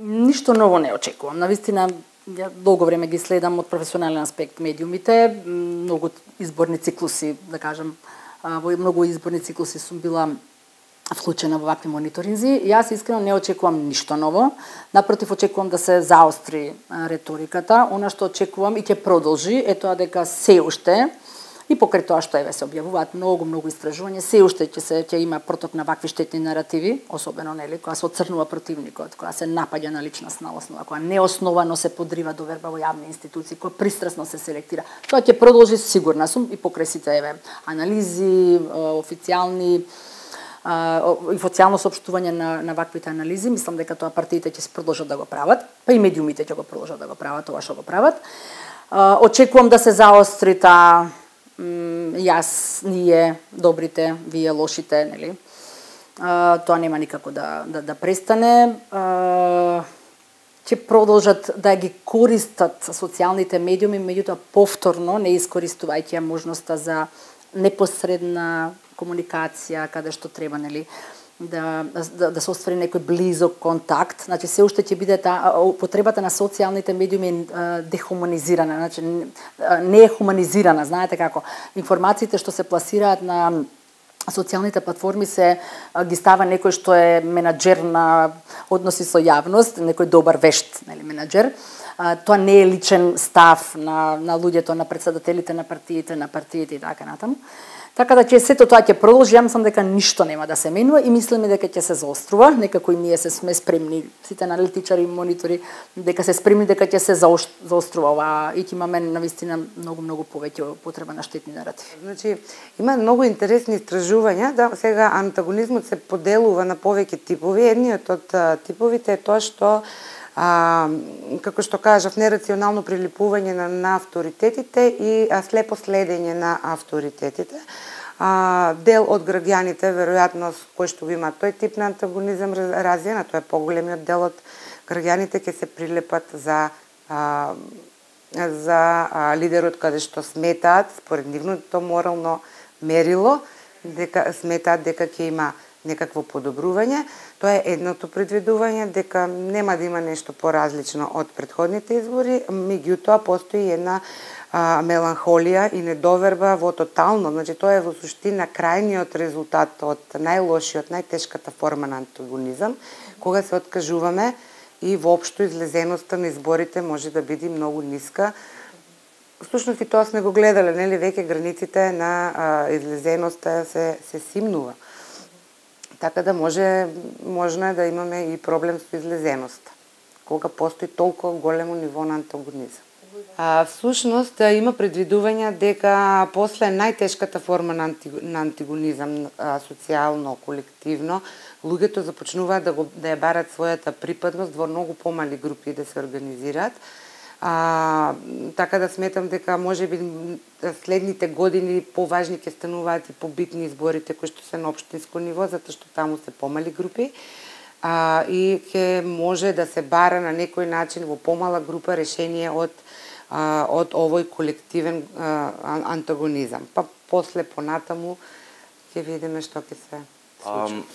Ништо ново не очекувам. Навистина, ја долго време ги следам од професионален аспект медиумите, многу изборни циклуси, да кажам, во многу изборни циклуси сум била вклучена во вакви мониторинзи. Јас искрено не очекувам ништо ново. Напротив, очекувам да се заостри реториката. Она што очекувам и ќе продолжи е тоа дека се уште и покрај тоа што еве се објавуваат многу истражувања, се уште ќе има проток на вакви штетни наративи, особено нели кога се оцрнува противникот, кога се напаѓа на личностна основа, кога неосновано се подрива доверба во јавни институции, кога пристрасно се селектира. Тоа ќе продолжи, сигурна сум, и покрај сите еве анализи, официјално соопштување на ваквите анализи. Мислам дека тоа партиите ќе се продолжат да го прават, па и медиумите ќе го продолжат да го прават тоа што го прават. Очекувам да се заостри таа јас, ние, добрите, вие, лошите, нели? Тоа нема никако да престане. Ќе продолжат да ги користат социјалните медиуми, меѓутоа повторно не искористувајќи ја можноста за непосредна комуникација каде што треба, нели, да се оствари некој близок контакт. Значи се уште ќе биде употребата на социјалните медиуми дехуманизирана, значи не е хуманизирана, знаете како. Информациите што се пласираат на социјалните платформи ги става некој што е менаџер на односи со јавност, некој добар вешт, нели, менаџер. Тоа не е личен став на луѓето, на претседателите на партиите и така натаму. Така да сето тоа ќе продолжи, ја мислам дека ништо нема да се менува и мислиме дека ќе се заострува, некако и ние сме спремни, сите аналитичари и монитори, дека се спремни дека ќе се заострува ова и ќе имаме навистина многу повеќе потреба на штетни наративи. Значи, има многу интересни истражувања, да сега антагонизмот се поделува на повеќе типови. Едниот од типовите е тоа што како што кажав, нерационално прилипување на авторитетите и слепо следење на авторитетите. Дел од граѓаните, веројатно, кои што го имаат тој тип на антагонизам развиен, а тоа е поголемиот дел од граѓаните, ќе се прилепат за лидерот каде што сметаат, според нивното морално мерило, дека сметаат дека ќе има некакво подобрување. Тоа е едното предвидување, дека нема да има нешто поразлично од претходните избори, меѓутоа постои една меланхолија и недоверба во тотално, значи тоа е во суштина крајниот резултат од најлошиот, најтешката форма на антагонизам, кога се откажуваме и воопшто излезеноста на изборите може да биде многу ниска. Всушност и тоа сме го гледале, нели, веќе границите на излезеноста се симнува. Така да можно е да имаме и проблем со излезеноста, кога постои толку големо ниво на антагонизам. Всушност има предвидувања дека после најтешката форма на антагонизам, социјално, колективно, луѓето започнуваат да ја барат својата припадност во многу помали групи да се организираат. Така да сметам дека можеби следните години поважни ќе стануваат и побитни изборите кои што се на општинско ниво, затоа што таму се помали групи и ќе може да се бара на некој начин во помала група решение од овој колективен антагонизам. Па после понатаму ќе видиме што ќе се случи.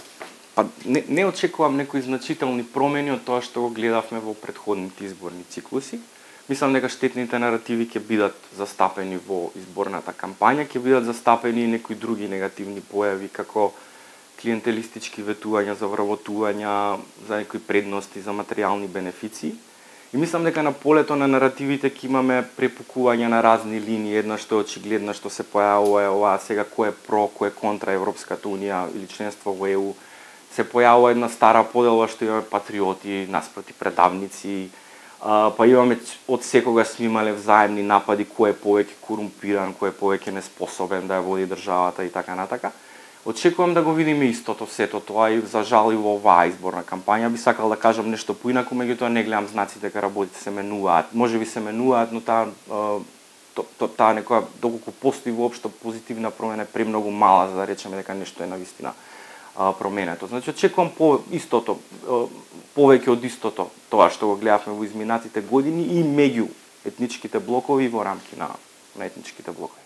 Не очекувам некои значителни промени од тоа што го гледавме во претходните изборни циклуси. Мислам дека штетните наративи ќе бидат застапени во изборната кампања, ќе бидат застапени и некои други негативни појави, како клиентелистички ветувања за вработувања, за некои предности, за материјални бенефиции. И мислам дека на полето на наративите ќе имаме препукување на разни линии, една што е очигледна, што се појавува ова сега кој е про, кој е контра Европската унија или членство во ЕУ. Се појавува една стара поделба што имаме патриоти наспроти предавници, па имаме од секогаш сме имале взаемни напади кој е повеќе корумпиран, кој е повеќе неспособен да ја води државата и така натака. Очекувам да го видиме истото сето тоа и за жал и во оваа изборна кампања. Би сакал да кажам нешто поинаку, меѓутоа не гледам знаци дека работите се менуваат. Можеби се менуваат, но таа некоја доколку постои воопшто позитивна промена е премногу мала за да речеме дека нешто е навистина променето. Значи очекувам повеќе од истото тоа што го гледавме во изминатите години и меѓу етничките блокови и во рамки на етничките блокови.